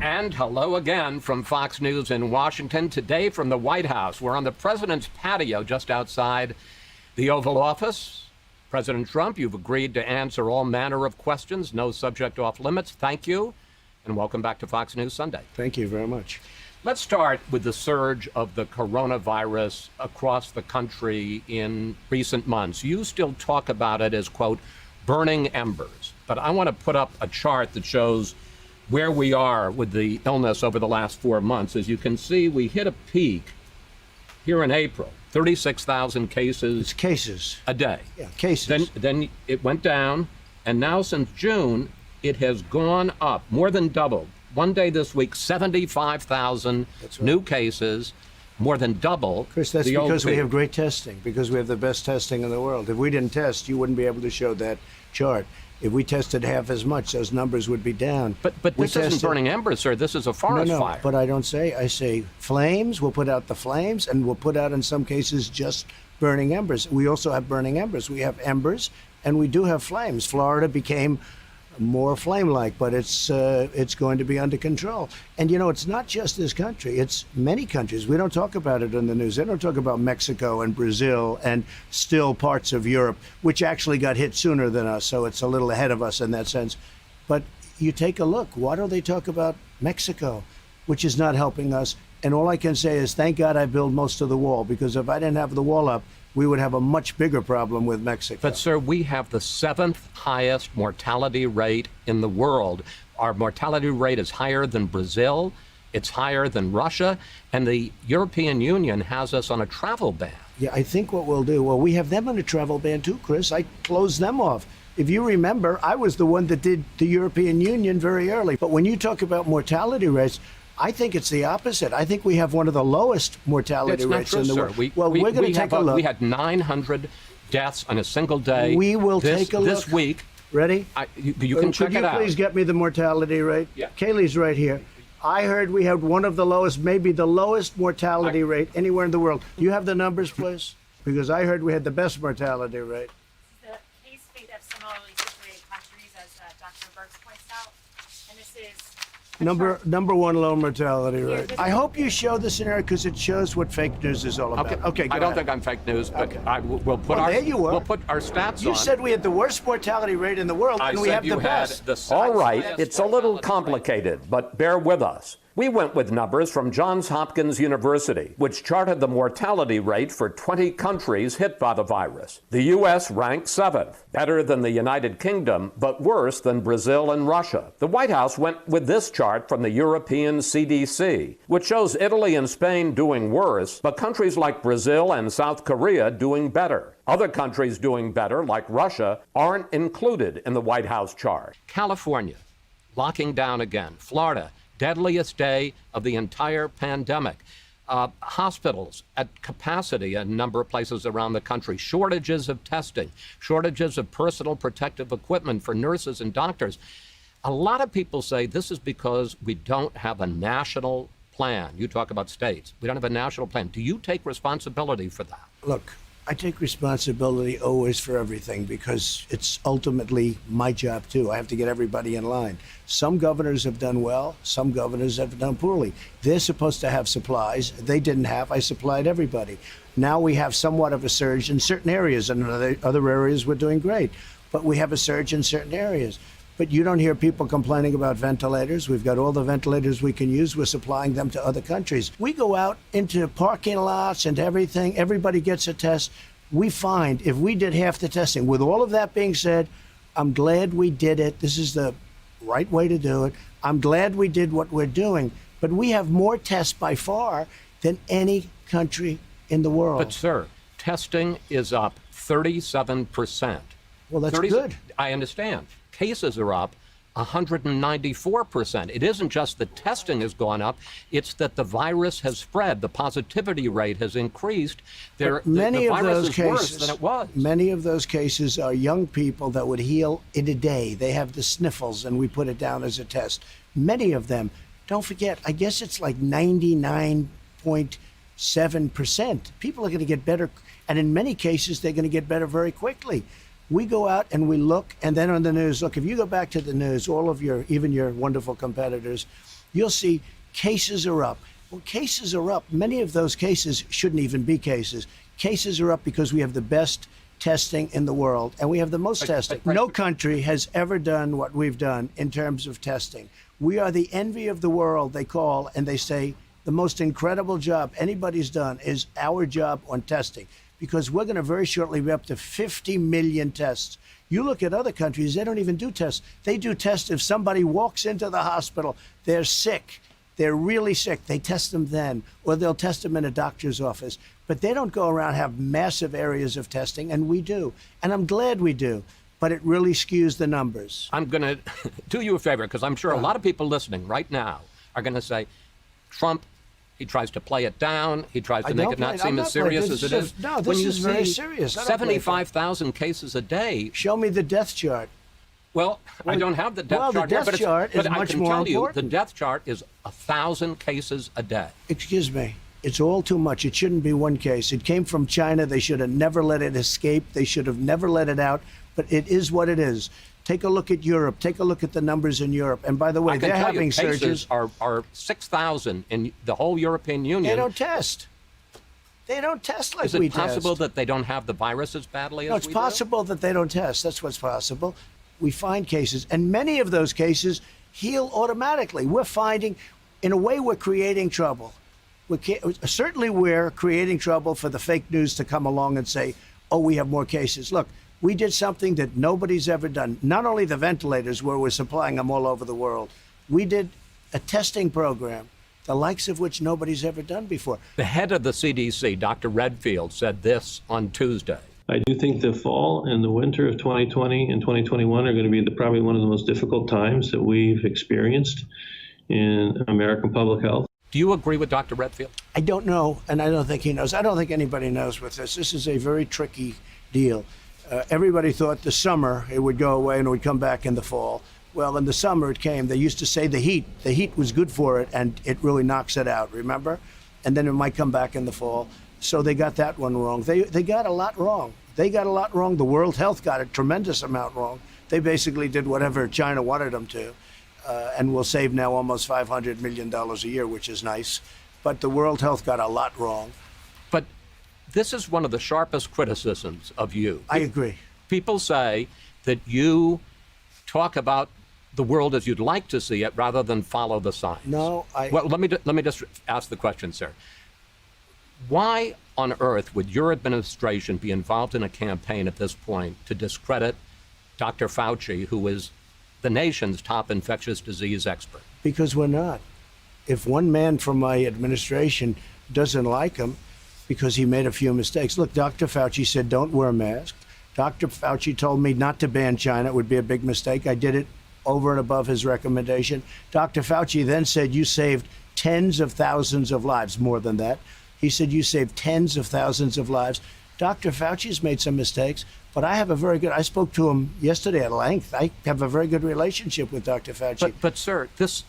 And hello again from Fox News in Washington. Today from the White House. We're on the president's patio just outside the Oval Office. President Trump, you've agreed to answer all manner of questions, no subject off limits. Thank you, and welcome back to Fox News Sunday. Thank you very much. Let's start with the surge of the coronavirus across the country in recent months. You still talk about it as, quote, burning embers. But I want to put up a chart that shows where we are with the illness over the last 4 months. As you can see, we hit a peak here in April, 36,000 cases. It's cases. A day. Yeah, cases. Then it went down, and now since June, it has gone up, more than doubled. One day this week, 75,000 new cases, more than double. Chris, that's because we have great testing, because we have the best testing in the world. If we didn't test, you wouldn't be able to show that chart. If we tested half as much, those numbers would be down. But this isn't burning embers, sir. This is a forest fire. No, but I don't say. I say flames. We'll put out the flames, and we'll put out, in some cases, just burning embers. We also have burning embers. We have embers, and we do have flames. Florida became more flame-like, but it's going to be under control. And, you know, it's not just this country. It's many countries. We don't talk about it in the news. They don't talk about Mexico and Brazil and still parts of Europe, which actually got hit sooner than us, so it's a little ahead of us in that sense. But you take a look. Why don't they talk about Mexico, which is not helping us? And all I can say is, thank God I built most of the wall, because if I didn't have the wall up, we would have a much bigger problem with Mexico. But, sir, we have the 7th highest mortality rate in the world. Our mortality rate is higher than Brazil. It's higher than Russia. And the European Union has us on a travel ban. Yeah, I think what we'll do, well, we have them on a travel ban too, Chris. I closed them off. If you remember, I was the one that did the European Union very early. But when you talk about mortality rates, I think it's the opposite. I think we have one of the lowest mortality rates in the world. We're going to take a look. We had 900 deaths on a single day. We will take a look. This week. Ready? You can check it out. Could you please get me the mortality rate? Yeah. Kaylee's right here. I heard we had one of the lowest, maybe the lowest mortality rate anywhere in the world. Do you have the numbers, please? Because I heard we had the best mortality rate. The case rate of similarly situated countries, as Dr. Burks points out, and this is Number one low mortality rate. I hope you show the scenario, because it shows what fake news is all about. Okay, go I don't ahead. think I'm fake news, but Okay. we'll put there you were. we'll put our stats on. You said we had the worst mortality rate in the world, and we have the best. All right, it's a little complicated, but bear with us. We went with numbers from Johns Hopkins University, which charted the mortality rate for 20 countries hit by the virus. The U.S. ranked 7th, better than the United Kingdom, but worse than Brazil and Russia. The White House went with this chart from the European CDC, which shows Italy and Spain doing worse, but countries like Brazil and South Korea doing better. Other countries doing better, like Russia, aren't included in the White House chart. California, locking down again. Florida, deadliest day of the entire pandemic. Hospitals at capacity in a number of places around the country. Shortages of testing, shortages of personal protective equipment for nurses and doctors. A lot of people say this is because we don't have a national plan. You talk about states. We don't have a national plan. Do you take responsibility for that? Look, I take responsibility always for everything, because it's ultimately my job too. I have to get everybody in line. Some governors have done well, some governors have done poorly. They're supposed to have supplies. They didn't have. I supplied everybody. Now we have somewhat of a surge in certain areas, and in other areas we're doing great. But we have a surge in certain areas. But you don't hear people complaining about ventilators. We've got all the ventilators we can use. We're supplying them to other countries. We go out into parking lots and everything. Everybody gets a test. We find if we did half the testing, with all of that being said, I'm glad we did it. This is the right way to do it. I'm glad we did what we're doing. But we have more tests by far than any country in the world. But, sir, testing is up 37%. Well, that's good. I understand. Cases are up 194%. It isn't just that testing has gone up, it's that the virus has spread. The positivity rate has increased. The virus is worse than it was. Many of those cases are young people that would heal in a day. They have the sniffles, and we put it down as a test. Many of them, don't forget, I guess it's like 99.7%. People are going to get better, and in many cases, they're going to get better very quickly. We go out and we look, and then on the news, look, if you go back to the news, all of even your wonderful competitors, you'll see cases are up. Well, cases are up. Many of those cases shouldn't even be cases. Cases are up because we have the best testing in the world, and we have the most testing. No country has ever done what we've done in terms of testing. We are the envy of the world, they call, and they say the most incredible job anybody's done is our job on testing, because we're going to very shortly be up to 50 million tests. You look at other countries, they don't even do tests. They do tests if somebody walks into the hospital, they're sick. They're really sick. They test them then, or they'll test them in a doctor's office. But they don't go around and have massive areas of testing, and we do. And I'm glad we do. But it really skews the numbers. I'm going to do you a favor, because I'm sure a lot of people listening right now are going to say, Trump, he tries to play it down. He tries to make it not seem as serious as it is. No, this is very serious. 75,000 cases a day. Show me the death chart. Well, I don't have the death chart the death here, chart is much more I can tell you, the important. death chart is 1,000 cases a day. Excuse me. It's all too much. It shouldn't be one case. It came from China. They should have never let it escape. They should have never let it out. But it is what it is. Take a look at Europe. Take a look at the numbers in Europe. And by the way, they're having cases surges. are 6,000 in the whole European Union. They don't test. They don't test like Is we it test. possible that they don't have the virus as badly as No, it's we possible that they don't test. That's what's possible. We find cases, and many of those cases heal automatically. We're finding, in a way, we're creating trouble. Certainly we're creating trouble for the fake news to come along and say, oh, we have more cases. Look, we did something that nobody's ever done. Not only the ventilators, where we're supplying them all over the world. We did a testing program, the likes of which nobody's ever done before. The head of the CDC, Dr. Redfield, said this on Tuesday. I do think the fall and the winter of 2020 and 2021 are going to be probably one of the most difficult times that we've experienced in American public health. Do you agree with Dr. Redfield? I don't know, and I don't think he knows. I don't think anybody knows with this. This is a very tricky deal. Everybody thought the summer it would go away and it would come back in the fall. Well, in the summer it came. They used to say the heat was good for it, and it really knocks it out, remember? And then it might come back in the fall. So they got that one wrong. They got a lot wrong. They got a lot wrong. The World Health got a tremendous amount wrong. They basically did whatever China wanted them to, and will save now almost $500 million a year, which is nice. But the World Health got a lot wrong. But this is one of the sharpest criticisms of you. I agree. People say that you talk about the world as you'd like to see it rather than follow the signs. No, Well, let me just ask the question, sir. Why on earth would your administration be involved in a campaign at this point to discredit Dr. Fauci, who is the nation's top infectious disease expert? Because we're not. If one man from my administration doesn't like him because he made a few mistakes. Look, Dr. Fauci said don't wear a mask. Dr. Fauci told me not to ban China. It would be a big mistake. I did it over and above his recommendation. Dr. Fauci then said you saved tens of thousands of lives, more than that. He said you saved tens of thousands of lives. Dr. Fauci's made some mistakes, but I spoke to him yesterday at length. I have a very good relationship with Dr. Fauci. But sir, this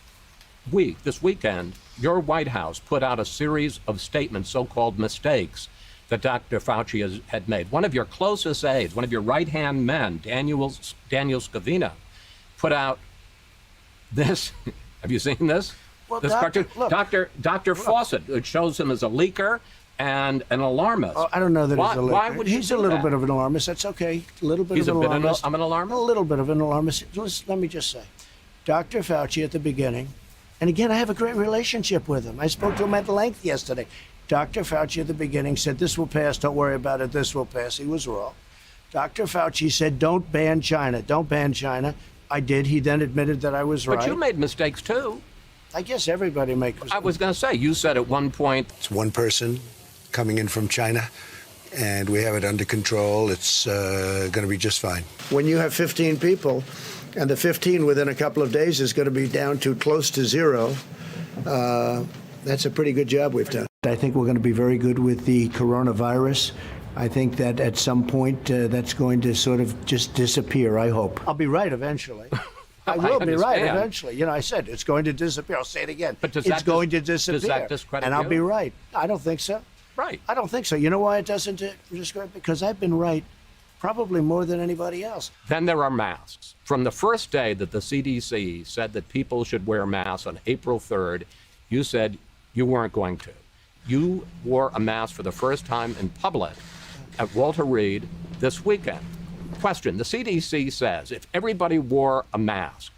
weekend, your White House put out a series of statements, so-called mistakes, that Dr. Fauci had made. One of your closest aides, one of your right-hand men, Daniel Scavino, put out this. Have you seen this? Well, this Doctor, cartoon? Dr. Fawcett, it shows him as a leaker and an alarmist. Oh, I don't know that he's a leaker. Why would he's you a do little that? bit of an alarmist. That's okay. A little bit He's of an a bit alarmist. of an alarmist? A little bit of an alarmist. Let me just say, Dr. Fauci at the beginning, and again, I have a great relationship with him. I spoke to him at length yesterday. Dr. Fauci at the beginning said, this will pass, don't worry about it, this will pass. He was wrong. Dr. Fauci said, don't ban China, don't ban China. I did. He then admitted that I was right. But you made mistakes too. I guess everybody makes mistakes. I was going to say, you said at one point, It's one person coming in from China, and we have it under control. It's going to be just fine. When you have 15 people, and the 15 within a couple of days is going to be down to close to zero, that's a pretty good job we've done. I think we're going to be very good with the coronavirus. I think that at some point that's going to sort of just disappear, I hope. I'll be right eventually. I will be right understand. eventually. You know, I said it's going to disappear. I'll say it again. But does it's that going to disappear. does that discredit and I'll you? be right. I don't think so. right. I don't think so. You know why it doesn't discredit? Because I've been right probably more than anybody else. Then there are masks. From the first day that the CDC said that people should wear masks on April 3rd, you said you weren't going to. You wore a mask for the first time in public at Walter Reed this weekend. Question, the CDC says if everybody wore a mask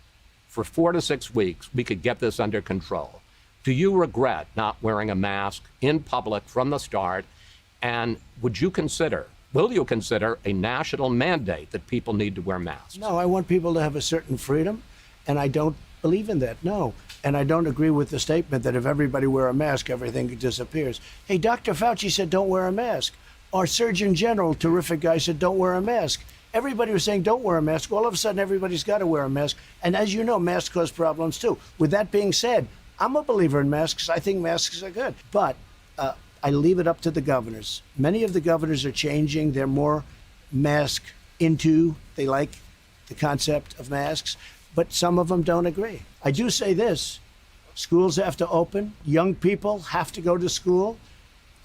for 4 to 6 weeks, we could get this under control. Do you regret not wearing a mask in public from the start? And will you consider a national mandate that people need to wear masks? No, I want people to have a certain freedom, and I don't believe in that, no. And I don't agree with the statement that if everybody wear a mask, everything disappears. Hey, Dr. Fauci said don't wear a mask. Our Surgeon General, terrific guy, said don't wear a mask. Everybody was saying don't wear a mask. All of a sudden, everybody's got to wear a mask. And as you know, masks cause problems too. With that being said, I'm a believer in masks. I think masks are good. But I leave it up to the governors. Many of the governors are changing. They're more mask into. They like the concept of masks. But some of them don't agree. I do say this. Schools have to open. Young people have to go to school.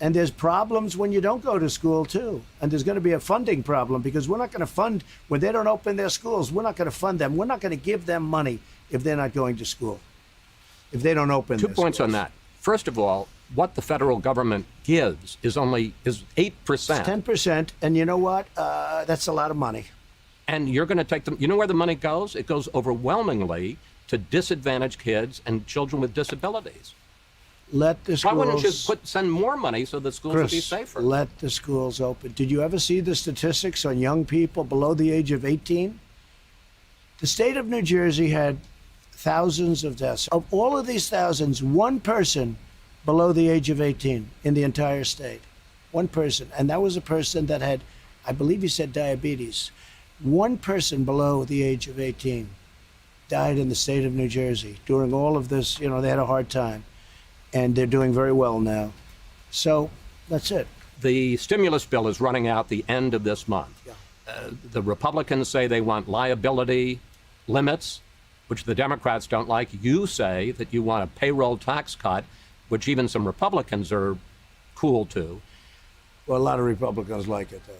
And there's problems when you don't go to school, too. And there's going to be a funding problem because we're not going to fund, when they don't open their schools, we're not going to fund them. We're not going to give them money if they're not going to school, if they don't open 2 their points schools. on that. First of all, what the federal government gives is 8%. It's 10%. And you know what? That's a lot of money. And you're going to take them. You know where the money goes? It goes overwhelmingly to disadvantaged kids and children with disabilities. Let the schools. Why wouldn't you send more money so the schools would be Chris, safer? let the schools open. Did you ever see the statistics on young people below the age of 18? The state of New Jersey had thousands of deaths. Of all of these thousands, one person below the age of 18 in the entire state. One person. And that was a person that had, I believe he said diabetes. One person below the age of 18 died in the state of New Jersey during all of this. They had a hard time. And they're doing very well now. So that's it. The stimulus bill is running out the end of this month. Yeah. The Republicans say they want liability limits, which the Democrats don't like. You say that you want a payroll tax cut, which even some Republicans are cool to. Well, a lot of Republicans like it, though.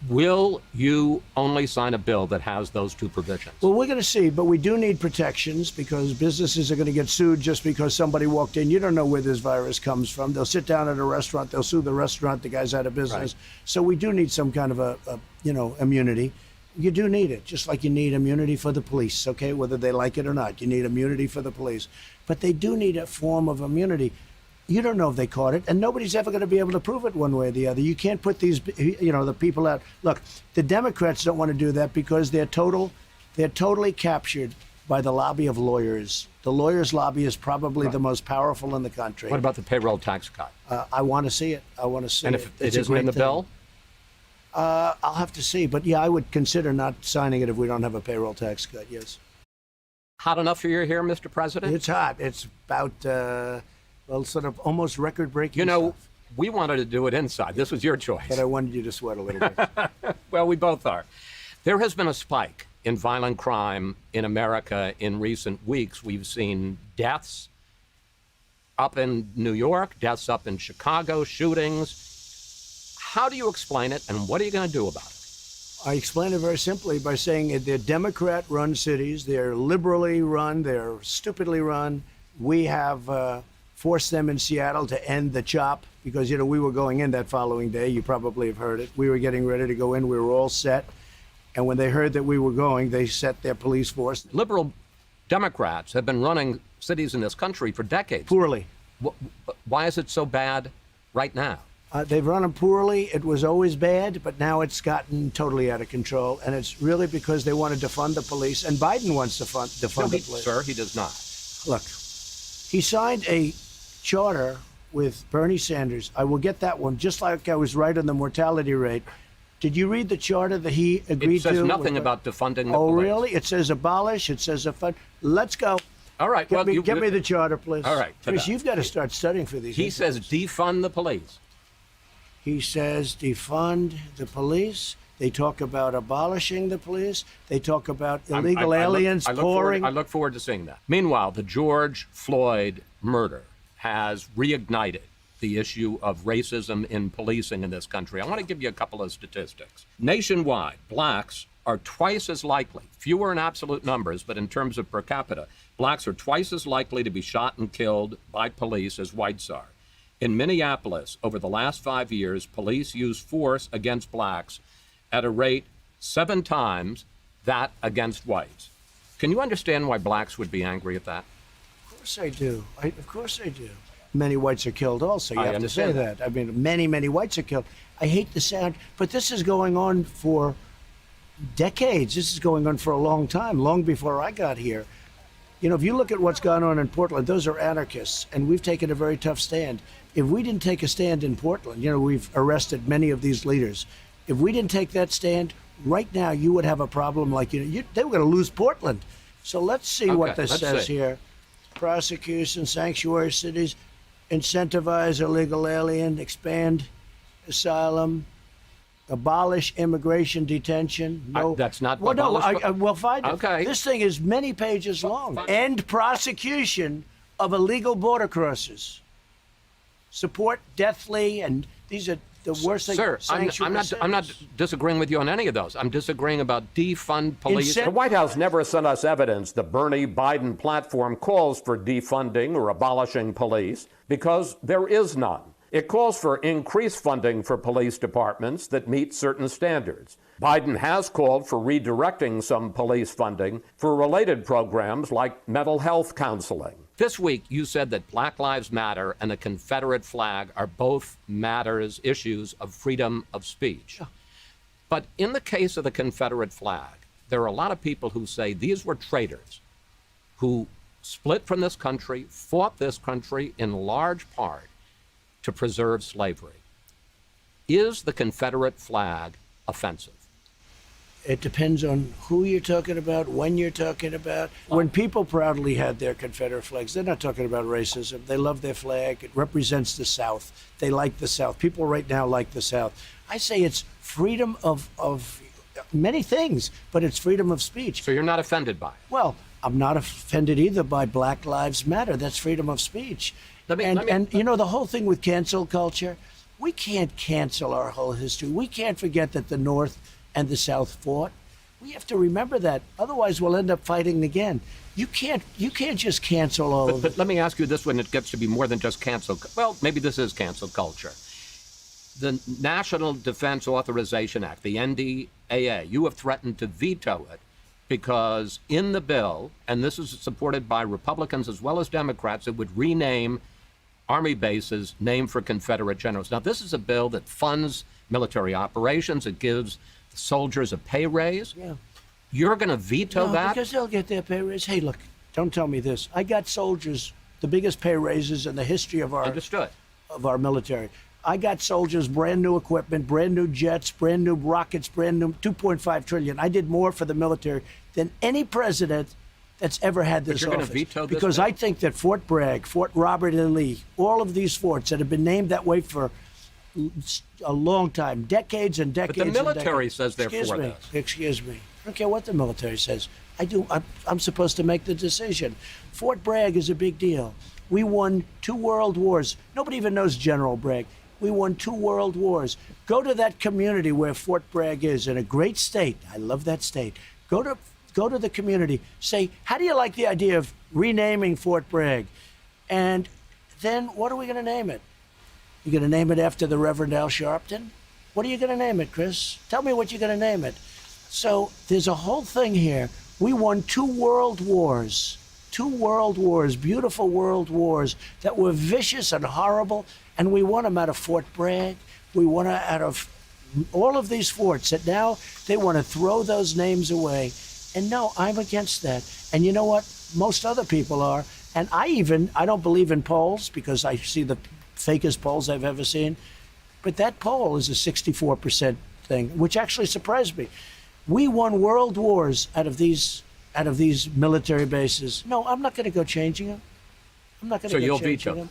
Will you only sign a bill that has those two provisions? Well, we're going to see, but we do need protections because businesses are going to get sued just because somebody walked in. You don't know where this virus comes from. They'll sit down at a restaurant. They'll sue the restaurant. The guy's out of business. Right. So we do need some kind of immunity. You do need it, just like you need immunity for the police, okay, whether they like it or not. You need immunity for the police. But they do need a form of immunity. You don't know if they caught it, and nobody's ever going to be able to prove it one way or the other. You can't put these, the people out. Look, the Democrats don't want to do that because they're totally captured by the lobby of lawyers. The lawyers' lobby is probably the most powerful in the country. What about the payroll tax cut? I want to see it. I want to see it. And if it isn't in the bill? I'll have to see. But, yeah, I would consider not signing it if we don't have a payroll tax cut, yes. Hot enough for you here, Mr. President? It's hot. It's about... sort of almost record-breaking stuff. We wanted to do it inside. This was your choice. But I wanted you to sweat a little bit. Well, we both are. There has been a spike in violent crime in America in recent weeks. We've seen deaths up in New York, deaths up in Chicago, shootings. How do you explain it, and what are you going to do about it? I explain it very simply by saying they're Democrat-run cities. They're liberally run. They're stupidly run. We have... forced them in Seattle to end the CHOP because, we were going in that following day. You probably have heard it. We were getting ready to go in. We were all set. And when they heard that we were going, they set their police force. Liberal Democrats have been running cities in this country for decades. Poorly. Why is it so bad right now? They've run them poorly. It was always bad, but now it's gotten totally out of control. And it's really because they want to defund the police. And Biden wants to defund the police. Sir, he does not. Look, he signed a charter with Bernie Sanders. I will get that one, just like I was right on the mortality rate. Did you read the charter that he agreed to? It says nothing about defunding the police. Oh, really? It says abolish. It says defund. Let's go. All right. Get me the charter, please. All right. Chris, you've got to start studying for these. He says defund the police. He says defund the police. They talk about abolishing the police. They talk about illegal aliens pouring. I look forward to seeing that. Meanwhile, the George Floyd murder has reignited the issue of racism in policing in this country. I want to give you a couple of statistics. Nationwide, blacks are twice as likely, fewer in absolute numbers, but in terms of per capita, blacks are twice as likely to be shot and killed by police as whites are. In Minneapolis, over the last 5 years, police used force against blacks at a rate 7 times that against whites. Can you understand why blacks would be angry at that? Of course I do. Of course I do. Many whites are killed also. You I have to say understand that. I mean, many whites are killed. I hate the sound, but this is going on for decades. This is going on for a long time, long before I got here. You know, if you look at what's gone on in Portland, those are anarchists, and we've taken a very tough stand. If we didn't take a stand in Portland, you know, we've arrested many of these leaders. If we didn't take that stand, right now you would have a problem like, they were going to lose Portland. So let's see what this says here. Prosecution, sanctuary cities, incentivize illegal alien, expand asylum, abolish immigration detention. No, that's not. Well, no, we'll find it. Okay. This thing is many pages long. End prosecution of illegal border crossers. Support deathly, and these are the worst things. Sir, I'm not disagreeing with you on any of those. I'm disagreeing about defund police. The White House never sent us evidence the Bernie Biden platform calls for defunding or abolishing police, because there is none. It calls for increased funding for police departments that meet certain standards. Biden has called for redirecting some police funding for related programs like mental health counseling. This week, you said that Black Lives Matter and the Confederate flag are both issues of freedom of speech. Yeah. But in the case of the Confederate flag, there are a lot of people who say these were traitors who split from this country, fought this country in large part to preserve slavery. Is the Confederate flag offensive? It depends on who you're talking about, when you're talking about. When people proudly had their Confederate flags, they're not talking about racism. They love their flag. It represents the South. They like the South. People right now like the South. I say it's freedom of many things, but it's freedom of speech. So you're not offended by it? Well, I'm not offended either by Black Lives Matter. That's freedom of speech. And you know, the whole thing with cancel culture, we can't cancel our whole history. We can't forget that the North and the South fought. We have to remember that. Otherwise, we'll end up fighting again. You can't just cancel all of it. But let me ask you this when it gets to be more than just cancel. Well, maybe this is cancel culture. The National Defense Authorization Act, the NDAA, you have threatened to veto it because in the bill, and this is supported by Republicans as well as Democrats, it would rename Army bases named for Confederate generals. Now, this is a bill that funds military operations. It gives soldiers a pay raise. Yeah. You're going to veto that? Because they'll get their pay raise. Hey, look, don't tell me this. I got soldiers the biggest pay raises in the history of our military. I got soldiers brand new equipment, brand new jets, brand new rockets, brand new $2.5 trillion. I did more for the military than any president that's ever had this office. But you're going to veto this because bill? I think that Fort Bragg, Fort Robert E. Lee, all of these forts that have been named that way for a long time, decades and decades. But the military says they're for this. Excuse me. I don't care what the military says. I'm supposed to make the decision. Fort Bragg is a big deal. We won 2 world wars. Nobody even knows General Bragg. We won 2 world wars. Go to that community where Fort Bragg is in a great state. I love that state. Go to the community. Say, how do you like the idea of renaming Fort Bragg? And then what are we going to name it? You're going to name it after the Reverend Al Sharpton? What are you going to name it, Chris? Tell me what you're going to name it. So there's a whole thing here. We won 2 world wars. 2 world wars, beautiful world wars that were vicious and horrible, and we won them out of Fort Bragg. We won them out of all of these forts that now they want to throw those names away. And no, I'm against that. And you know what? Most other people are. And I don't believe in polls because I see the fakest polls I've ever seen. But that poll is a 64% thing, which actually surprised me. We won world wars out of these military bases. No, I'm not going to go changing them. I'm not going to go changing them.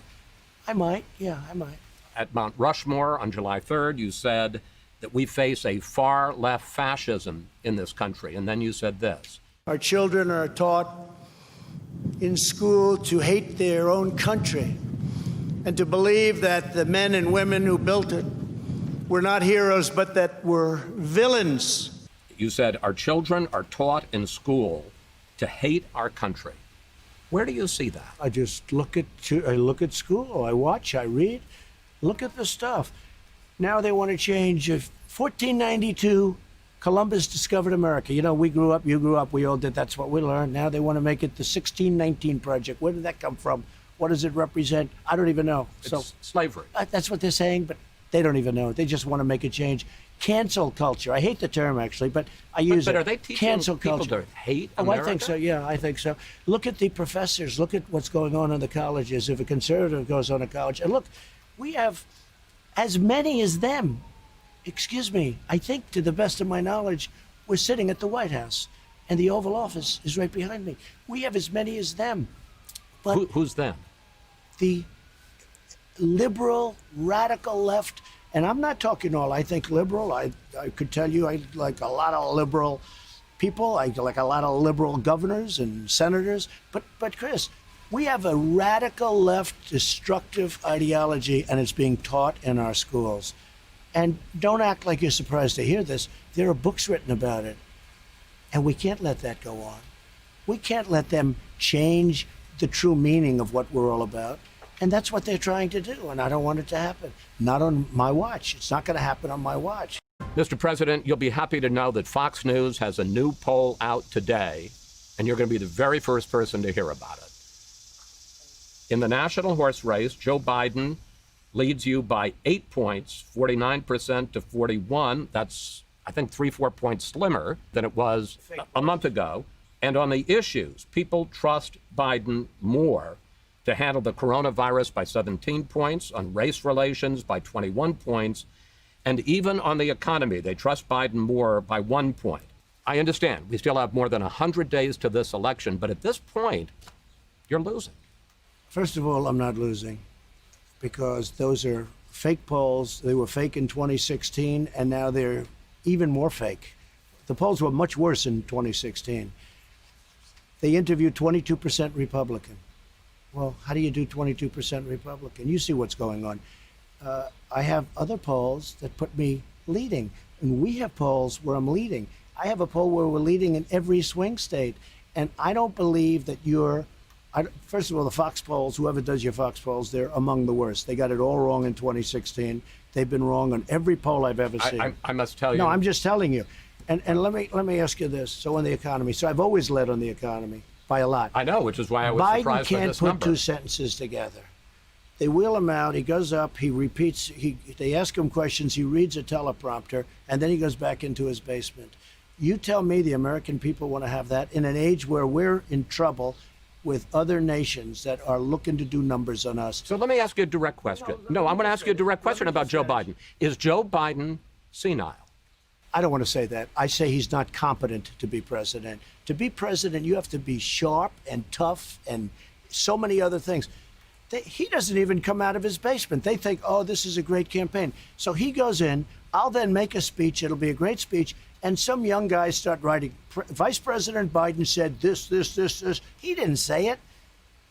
I might. Yeah, I might. At Mount Rushmore on July 3rd, you said that we face a far left fascism in this country. And then you said this. Our children are taught in school to hate their own country and to believe that the men and women who built it were not heroes, but that were villains. You said our children are taught in school to hate our country. Where do you see that? I just look at school. I watch. I read. Look at the stuff. Now they want to change. 1492, Columbus discovered America. You know, we grew up. You grew up. We all did. That's what we learned. Now they want to make it the 1619 Project. Where did that come from? What does it represent? I don't even know. It's slavery. That's what they're saying, but they don't even know. They just want to make a change. Cancel culture. I hate the term, actually, but I use it. But are they teaching cancel people culture. to hate Oh, America? I think so. Yeah, I think so. Look at the professors. Look at what's going on in the colleges. If a conservative goes on a college, and look, we have as many as them. Excuse me. I think, to the best of my knowledge, we're sitting at the White House, and the Oval Office is right behind me. We have as many as them. But Who's them? the liberal, radical left, and I'm not talking all. I think liberal. I could tell you I like a lot of liberal people. I like a lot of liberal governors and senators. But Chris, we have a radical left destructive ideology, and it's being taught in our schools. And don't act like you're surprised to hear this. There are books written about it. And we can't let that go on. We can't let them change the true meaning of what we're all about. And that's what they're trying to do. And I don't want it to happen. Not on my watch. It's not going to happen on my watch. Mr. President, you'll be happy to know that Fox News has a new poll out today, and you're going to be the very first person to hear about it. In the national horse race, Joe Biden leads you by 8 points, 49% to 41. That's, I think, 3-4 points slimmer than it was a month ago. And on the issues, people trust Biden more to handle the coronavirus by 17 points, on race relations by 21 points, and even on the economy, they trust Biden more by 1 point. I understand we still have more than 100 days to this election, but at this point, you're losing. First of all, I'm not losing because those are fake polls. They were fake in 2016, and now they're even more fake. The polls were much worse in 2016. They interviewed 22% Republican. Well, how do you do 22% Republican? You see what's going on. I have other polls that put me leading, and we have polls where I'm leading. I have a poll where we're leading in every swing state, and I don't believe that first of all, the Fox polls, whoever does your Fox polls, they're among the worst. They got it all wrong in 2016. They've been wrong on every poll I've ever seen. I must tell you. No, I'm just telling you. And let me ask you this. So on the economy, so I've always led on the economy by a lot. I know, which is why I was Biden surprised by can't this put number. two sentences together. They wheel him out. He goes up. He repeats. They ask him questions. He reads a teleprompter, and then he goes back into his basement. You tell me the American people want to have that in an age where we're in trouble with other nations that are looking to do numbers on us. So let me ask you a direct question. No, I'm going to ask you a direct question about Joe Biden. Is Joe Biden senile? I don't want to say that. I say he's not competent to be president. To be president, you have to be sharp and tough and so many other things. He doesn't even come out of his basement. They think, oh, this is a great campaign. So he goes in. I'll then make a speech. It'll be a great speech. And some young guys start writing, Vice President Biden said this. He didn't say it.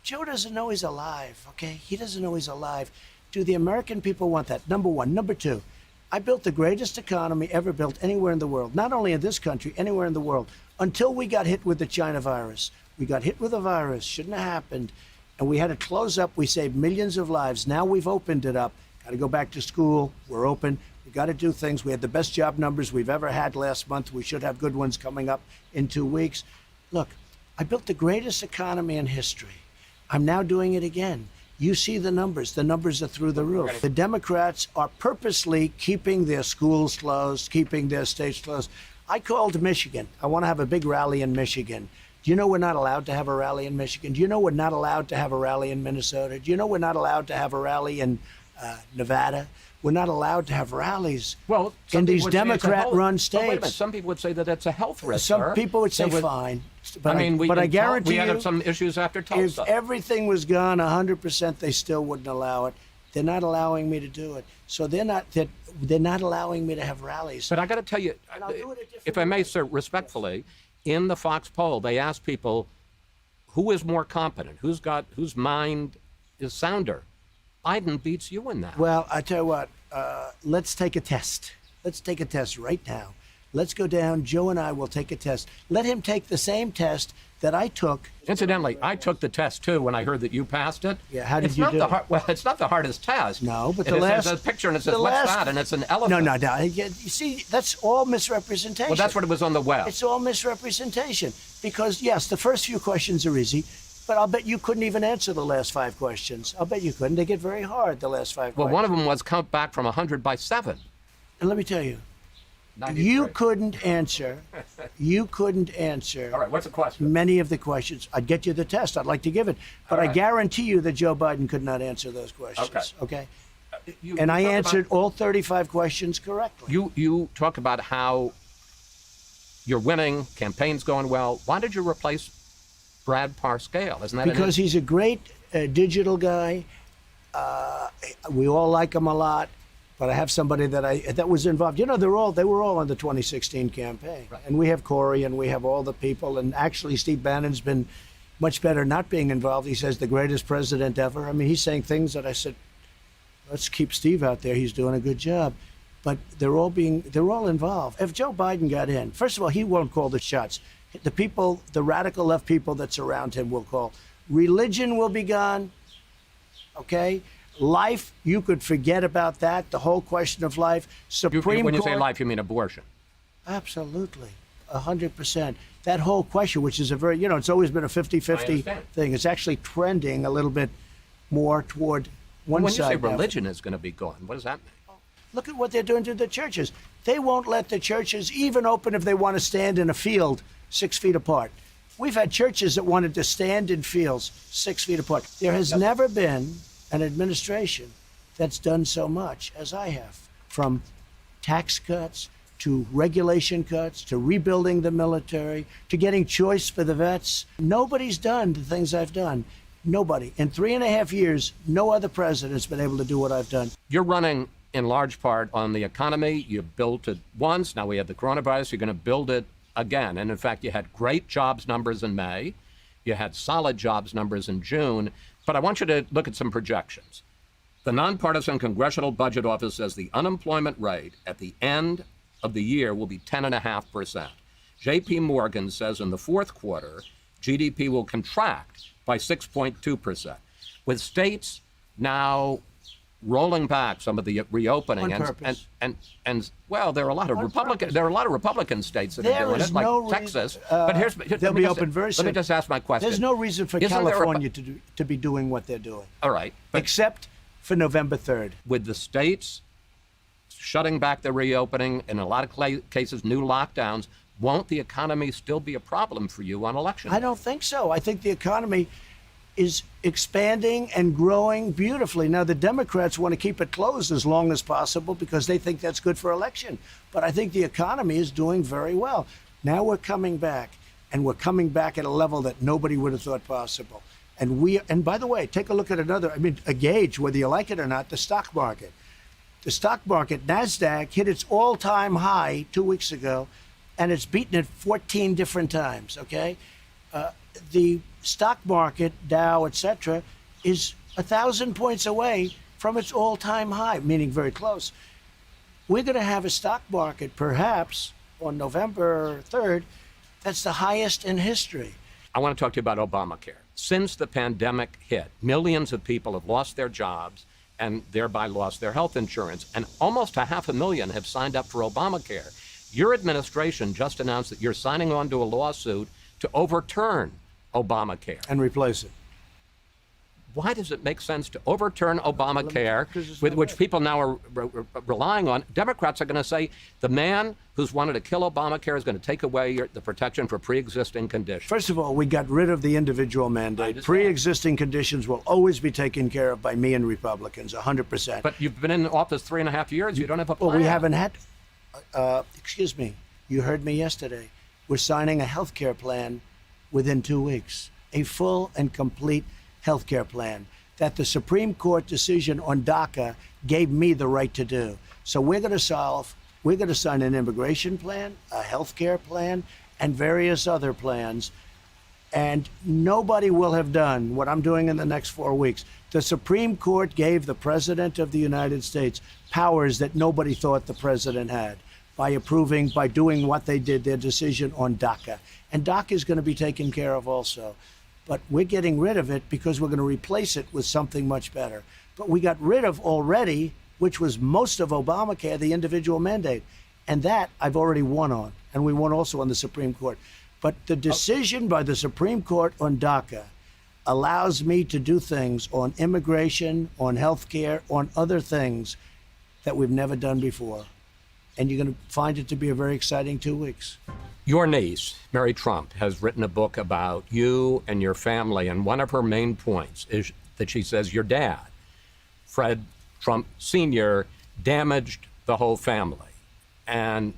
Joe doesn't know he's alive, okay? He doesn't know he's alive. Do the American people want that? Number one. Number two, I built the greatest economy ever built anywhere in the world, not only in this country, anywhere in the world, until we got hit with the China virus. We got hit with a virus, shouldn't have happened, and we had to close up. We saved millions of lives. Now we've opened it up. Got to go back to school. We're open. We got to do things. We had the best job numbers we've ever had last month. We should have good ones coming up in 2 weeks. Look, I built the greatest economy in history. I'm now doing it again. You see the numbers. The numbers are through the roof. The Democrats are purposely keeping their schools closed, keeping their states closed. I called Michigan. I want to have a big rally in Michigan. Do you know we're not allowed to have a rally in Michigan? Do you know we're not allowed to have a rally in Minnesota? Do you know we're not allowed to have a rally in Nevada? We're not allowed to have rallies in these Democrat-run states. Wait a minute. Some people would say that that's a health risk. Some people would say fine. But I guarantee we you, had some issues after Tulsa. if everything was gone 100%, they still wouldn't allow it. They're not allowing me to do it. So they're not allowing me to have rallies. But I got to tell you, if I may, sir, respectfully, in the Fox poll, they asked people who is more competent, whose mind is sounder, Biden beats you in that. Well, I tell you what, let's take a test. Let's take a test right now. Let's go down. Joe and I will take a test. Let him take the same test that I took. Incidentally, I took the test too when I heard that you passed it. Yeah, how did it's you not do the it? Well, it's not the hardest test. No, but It the is- last... there's a picture and it says, the what's last- that? And it's an elephant. No. You see, that's all misrepresentation. Well, that's what it was on the web. It's all misrepresentation. Because, yes, the first few questions are easy, but I'll bet you couldn't even answer the last 5 questions. I'll bet you couldn't. They get very hard, the last 5 Well, questions. one of them was count back from 100 by 7. And let me tell you, 93. you couldn't answer. You couldn't answer. All right, what's the question? Many of the questions. I'd get you the test. I'd like to give it. But All I right. guarantee you that Joe Biden could not answer those questions. Okay? And I talk answered about- all 35 questions correctly. You talk about how you're winning, campaign's going well. Why did you replace Brad Parscale? Isn't that Because he's a great digital guy. We all like him a lot. But I have somebody that was involved. You know, they were all on the 2016 campaign. Right. And we have Corey and we have all the people. And actually, Steve Bannon's been much better not being involved. He says the greatest president ever. I mean, he's saying things that I said, let's keep Steve out there. He's doing a good job. But they're all involved. If Joe Biden got in, first of all, he won't call the shots. The people, the radical left people that surround him will call. Religion will be gone. Okay? Life, you could forget about that. The whole question of life. Supreme when you Court. say life, you mean abortion. Absolutely. 100%. That whole question, which is a very, it's always been a 50-50 understand. thing. It's actually trending a little bit more toward one When you say side. now. religion is going to be gone, what does that mean? Look at what they're doing to the churches. They won't let the churches even open if they want to stand in a field 6 feet apart. We've had churches that wanted to stand in fields 6 feet apart. There has never been an administration that's done so much as I have, from tax cuts to regulation cuts to rebuilding the military to getting choice for the vets. Nobody's done the things I've done. Nobody. In 3.5 years, no other president's been able to do what I've done. You're running in large part on the economy. You built it once. Now we have the coronavirus. You're going to build it again. And in fact, you had great jobs numbers in May. You had solid jobs numbers in June. But I want you to look at some projections. The Nonpartisan Congressional Budget Office says the unemployment rate at the end of the year will be 10.5%. J.P. Morgan says in the fourth quarter, GDP will contract by 6.2%. With states now rolling back some of the reopening On purpose. and well, there are a lot of Republican states that There are doing is it, like no Texas. reason- But they'll be open very Let me soon. just ask my question. There's no reason for Isn't there a- California to be doing what they're doing, All right, but except for November 3rd. with the states shutting back the reopening, in a lot of cases, new lockdowns, won't the economy still be a problem for you on election? I don't think so. I think the economy is expanding and growing beautifully. Now, the Democrats want to keep it closed as long as possible because they think that's good for election. But I think the economy is doing very well. Now we're coming back, and we're coming back at a level that nobody would have thought possible. And by the way, take a look at a gauge, whether you like it or not, the stock market. The stock market, NASDAQ, hit its all-time high 2 weeks ago, and it's beaten it 14 different times, okay? The stock market, Dow, etc., is 1,000 points away from its all-time high, meaning very close. We're going to have a stock market, perhaps, on November 3rd, that's the highest in history. I want to talk to you about Obamacare. Since the pandemic hit, millions of people have lost their jobs and thereby lost their health insurance, and almost 500,000 have signed up for Obamacare. Your administration just announced that you're signing on to a lawsuit to overturn Obamacare. And replace it. Why does it make sense to overturn Obamacare, Because it's with not which right. people now are relying on? Democrats are going to say the man who's wanted to kill Obamacare is going to take away the protection for pre-existing conditions. First of all, we got rid of the individual mandate. understand. Pre-existing conditions will always be taken care of by me and Republicans, 100%. But you've been in office 3.5 years. You don't have a plan. Well, we haven't had, excuse me, you heard me yesterday. We're signing a health care plan within 2 weeks, a full and complete health care plan that the Supreme Court decision on DACA gave me the right to do. So we're going to sign an immigration plan, a health care plan, and various other plans. And nobody will have done what I'm doing in the next 4 weeks. The Supreme Court gave the President of the United States powers that nobody thought the President had by doing what they did, their decision on DACA. And DACA is going to be taken care of also. But we're getting rid of it because we're going to replace it with something much better. But we got rid of already, which was most of Obamacare, the individual mandate. And that I've already won on. And we won also on the Supreme Court. But the decision by the Supreme Court on DACA allows me to do things on immigration, on health care, on other things that we've never done before. And you're going to find it to be a very exciting 2 weeks. Your niece, Mary Trump, has written a book about you and your family, and one of her main points is that she says your dad, Fred Trump Sr., damaged the whole family. And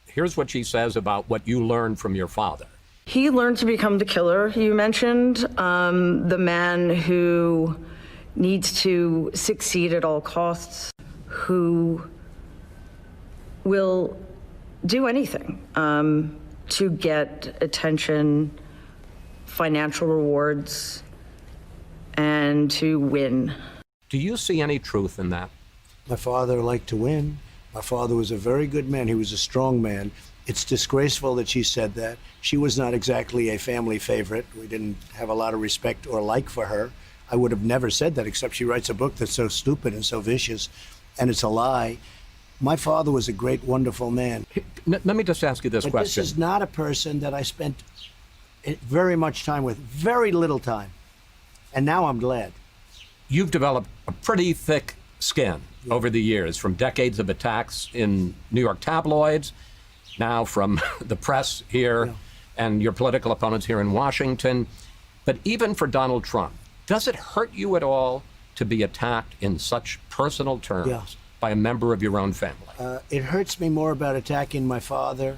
here's what she says about what you learned from your father. He learned to become the killer you mentioned, the man who needs to succeed at all costs, who will do anything to get attention, financial rewards, and to win. Do you see any truth in that? My father liked to win. My father was a very good man. He was a strong man. It's disgraceful that she said that. She was not exactly a family favorite. We didn't have a lot of respect or like for her. I would have never said that, except she writes a book that's so stupid and so vicious, and it's a lie. My father was a great, wonderful man. Let me just ask you this But question. this is not a person that I spent very much time with, very little time. And now I'm glad. You've developed a pretty thick skin over the years, from decades of attacks in New York tabloids, now from the press here, and your political opponents here in Washington. But even for Donald Trump, does it hurt you at all to be attacked in such personal terms by a member of your own family? It hurts me more about attacking my father,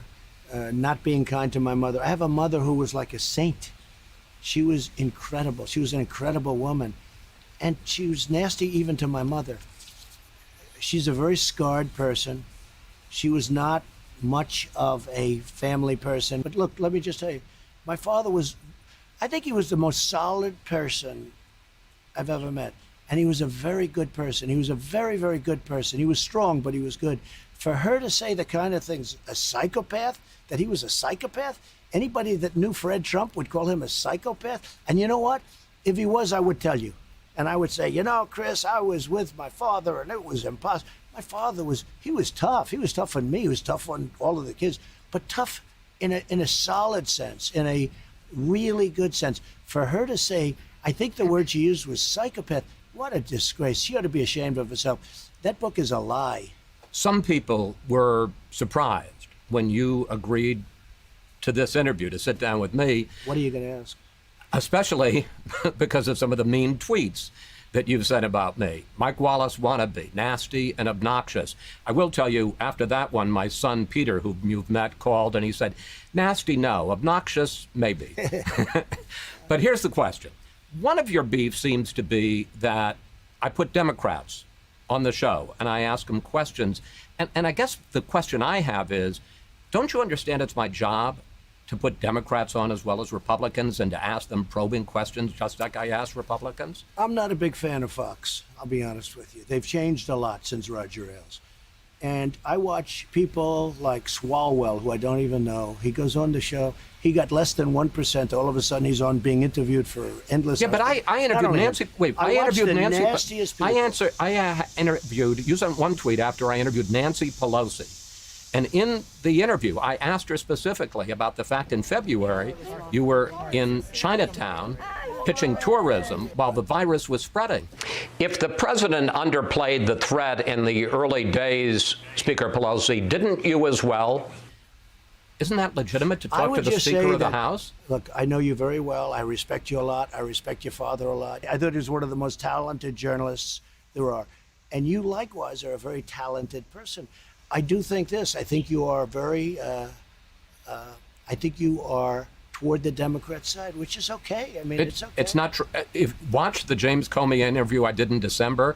not being kind to my mother. I have a mother who was like a saint. She was incredible. She was an incredible woman. And she was nasty even to my mother. She's a very scarred person. She was not much of a family person. But look, let me just tell you, my father was, I think he was the most solid person I've ever met. And he was a very good person. He was a very, very good person. He was strong, but he was good. For her to say the kind of things, a psychopath, that he was a psychopath, anybody that knew Fred Trump would call him a psychopath. And you know what? If he was, I would tell you. And I would say, you know, Chris, I was with my father and it was impossible. My father he was tough. He was tough on me. He was tough on all of the kids, but tough in a solid sense, in a really good sense. For her to say, I think the word she used was psychopath. What a disgrace. She ought to be ashamed of herself. That book is a lie. Some people were surprised when you agreed to this interview, to sit down with me. What are you going to ask? Especially because of some of the mean tweets that you've said about me. Mike Wallace wannabe, nasty and obnoxious. I will tell you, after that one, my son Peter, whom you've met, called and he said, nasty, no, obnoxious, maybe. But here's the question. One of your beefs seems to be that I put Democrats on the show and I ask them questions. And I guess the question I have is, don't you understand it's my job to put Democrats on as well as Republicans and to ask them probing questions just like I ask Republicans? I'm not a big fan of Fox, I'll be honest with you. They've changed a lot since Roger Ailes. And I watch people like Swalwell, who I don't even know. He goes on the show. He got less than 1%. All of a sudden, he's on being interviewed for endless. Yeah, but I interviewed Nancy. Wait, I interviewed Nancy. Nastiest people. I interviewed. You sent one tweet after I interviewed Nancy Pelosi. And in the interview, I asked her specifically about the fact in February you were in Chinatown pitching tourism while the virus was spreading. If the president underplayed the threat in the early days, Speaker Pelosi, didn't you as well? Isn't that legitimate to talk to the Speaker of the House? Look, I know you very well. I respect you a lot. I respect your father a lot. I thought he was one of the most talented journalists there are. And you likewise are a very talented person. I do think this. I think you are very, I think you are toward the Democrat side, which is okay. I mean, it's okay. It's not true. Watch the James Comey interview I did in December.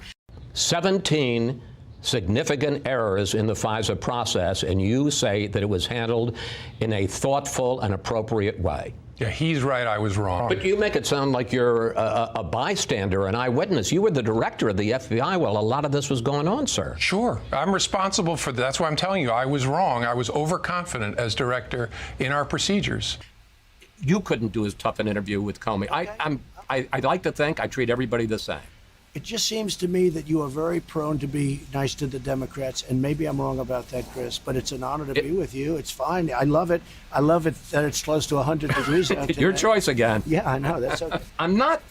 17 significant errors in the FISA process, and you say that it was handled in a thoughtful and appropriate way. Yeah, he's right. I was wrong. But you make it sound like you're a bystander, an eyewitness. You were the director of the FBI while a lot of this was going on, sir. Sure. I'm responsible for that. That's why I'm telling you, I was wrong. I was overconfident as director in our procedures. You couldn't do as tough an interview with Comey. I'd like to think I treat everybody the same. It just seems to me that you are very prone to be nice to the Democrats, and maybe I'm wrong about that, Chris, but it's an honor to be with you. It's fine. I love it. I love it that it's close to 100 degrees out today. Your choice again. Yeah, I know. That's okay. I'm not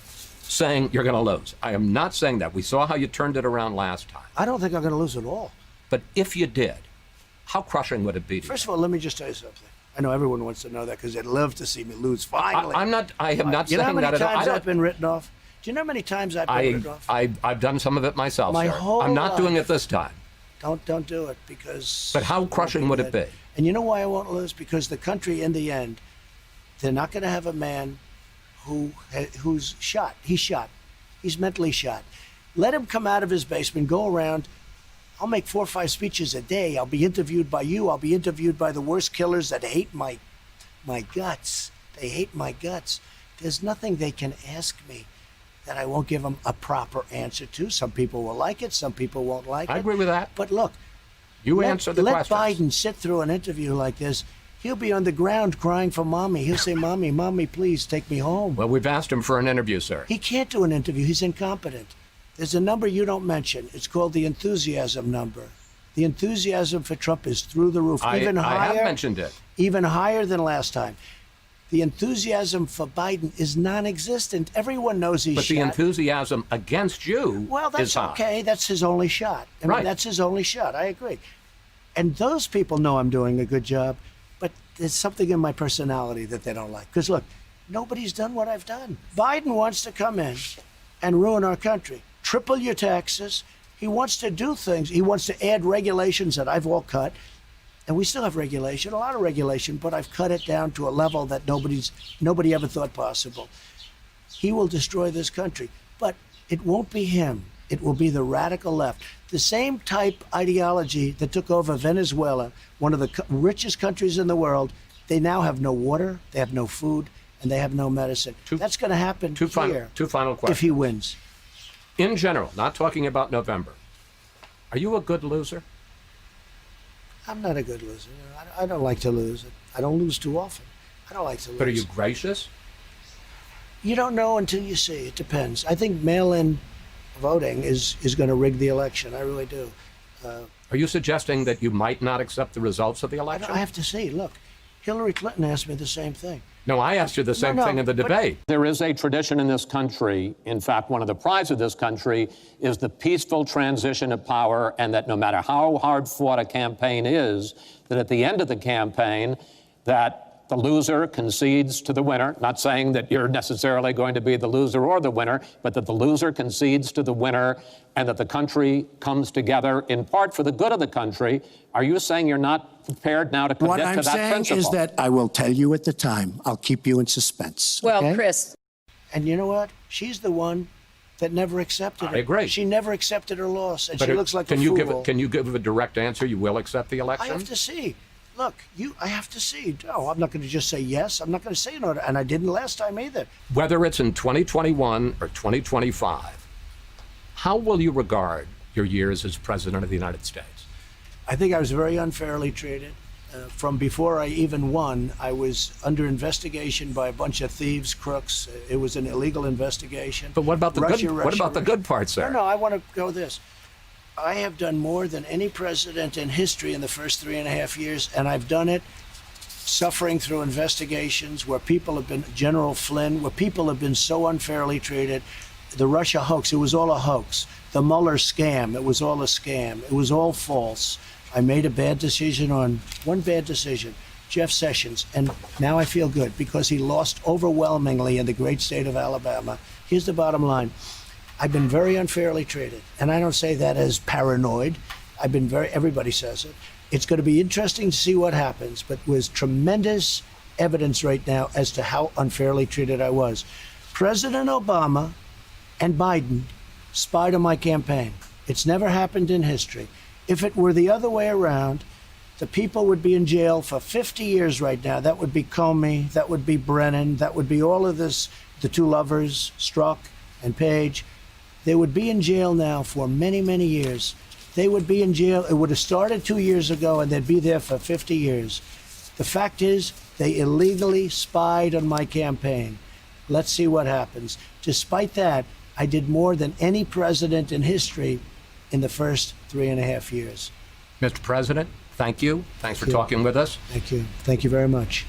saying you're going to lose. I am not saying that. We saw how you turned it around last time. I don't think I'm going to lose at all. But if you did, how crushing would it be to you? First of all, let me just tell you something. I know everyone wants to know that because they'd love to see me lose. Finally. I am not saying that at all. You know how many times I've been written off? Do you know how many times I've been written off? I've done some of it myself, My sir. whole I'm not doing life. it this time. Don't do it because. But how crushing would it be? And you know why I won't lose? Because the country, in the end, they're not going to have a man who's shot. He's shot. He's mentally shot. Let him come out of his basement, go around. I'll make 4 or 5 speeches a day. I'll be interviewed by you. I'll be interviewed by the worst killers that hate my guts. They hate my guts. There's nothing they can ask me that I won't give them a proper answer to. Some people will like it. Some people won't like it. I agree with that. But look, You answer the let questions. Biden sit through an interview like this. He'll be on the ground crying for mommy. He'll say, Mommy, please take me home. Well, we've asked him for an interview, sir. He can't do an interview. He's incompetent. There's a number you don't mention. It's called the enthusiasm number. The enthusiasm for Trump is through the roof. I have mentioned it. Even higher than last time. The enthusiasm for Biden is non-existent. Everyone knows he's But shot. the enthusiasm against you Well, is that's high. okay. That's his only shot. I mean, Right. that's his only shot. I agree. And those people know I'm doing a good job, but there's something in my personality that they don't like. Because look, nobody's done what I've done. Biden wants to come in and ruin our country. Triple your taxes. He wants to do things. He wants to add regulations that I've all cut. And we still have regulation, a lot of regulation, but I've cut it down to a level that nobody ever thought possible. He will destroy this country, but it won't be him. It will be the radical left. The same type ideology that took over Venezuela, one of the richest countries in the world. They now have no water, they have no food, and they have no medicine. That's going to happen Two here final questions. if he wins. In general, not talking about November, are you a good loser? I'm not a good loser. I don't like to lose. I don't lose too often. I don't like to lose. But are you gracious? You don't know until you see. It depends. I think mail-in voting is going to rig the election. I really do. Are you suggesting that you might not accept the results of the election? I have to see. Look, Hillary Clinton asked me the same thing. No, I asked you the same No, thing in the but- debate. There is a tradition in this country, in fact, one of the prides of this country is the peaceful transition of power, and that no matter how hard fought a campaign is, that at the end of the campaign, that the loser concedes to the winner, not saying that you're necessarily going to be the loser or the winner, but that the loser concedes to the winner and that the country comes together in part for the good of the country. Are you saying you're not prepared now to commit What to I'm that saying principle? is that I will tell you at the time. I'll keep you in suspense. Well, okay? Chris. And you know what? She's the one that never accepted it. I agree. She never accepted her loss, and But she looks like can a you fool. can you give a direct answer? You will accept the I election? have to see. Look, I have to see. No, I'm not going to just say yes. I'm not going to say no, and I didn't last time either. Whether it's in 2021 or 2025, how will you regard your years as president of the United States? I think I was very unfairly treated. From before I even won, I was under investigation by a bunch of thieves, crooks. It was an illegal investigation. But what about the Russia, good? What Russia, about the Russia. good parts there? No, I want to go this. I have done more than any president in history in the first 3.5 years, and I've done it suffering through investigations where people have been, General Flynn, where people have been so unfairly treated. The Russia hoax, it was all a hoax. The Mueller scam, it was all a scam. It was all false. I made a bad decision on one bad decision, Jeff Sessions, and now I feel good because he lost overwhelmingly in the great state of Alabama. Here's the bottom line. I've been very unfairly treated, and I don't say that as paranoid. Everybody says it. It's going to be interesting to see what happens, but there's tremendous evidence right now as to how unfairly treated I was. President Obama and Biden spied on my campaign. It's never happened in history. If it were the other way around, the people would be in jail for 50 years right now. That would be Comey, that would be Brennan, that would be all of this, the two lovers, Strzok and Page. They would be in jail now for many, many years. They would be in jail. It would have started 2 years ago, and they'd be there for 50 years. The fact is, they illegally spied on my campaign. Let's see what happens. Despite that, I did more than any president in history in the first 3.5 years. Mr. President, thank you. Thanks for talking with us. Thank you. Thank you very much.